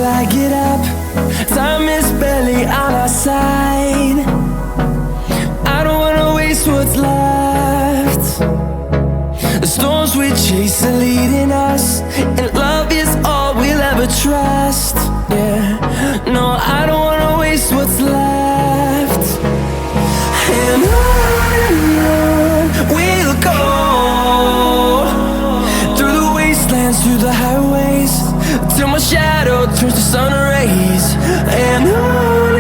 I get up. Time is barely on our side. I don't wanna waste what's left. The storms we chase are leading us, and love is all we'll ever trust. Yeah, no, I don't wanna waste what's left. And on we'll go, through the wastelands, through the highways, till my shadow turns to sun rays. And on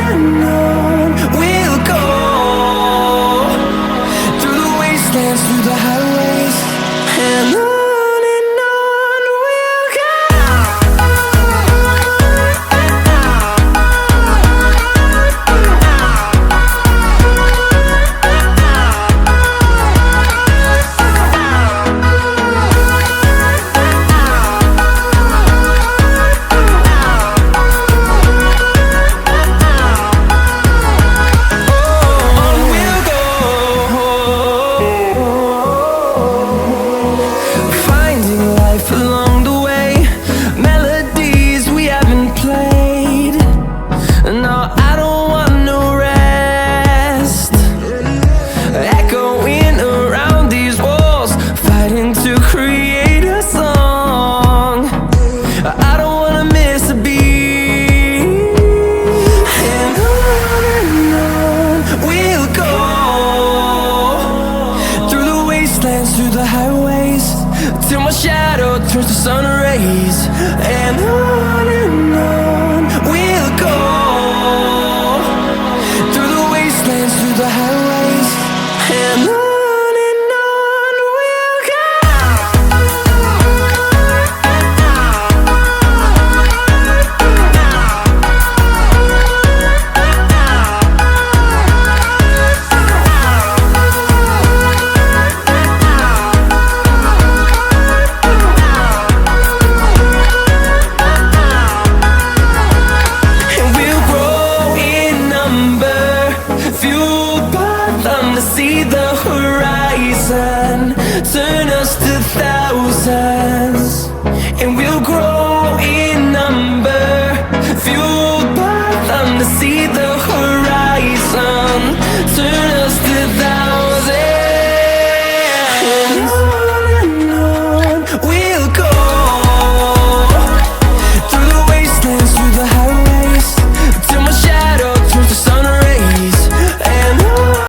we'll go, through the wastelands, through the highways, and on we'll go. Through the highways, till my shadow turns to sun rays. And on we'll go, through the wastelands, through the highways, and on. To see the horizon turn us to thousands, and we'll grow in number, fueled by them to see the horizon.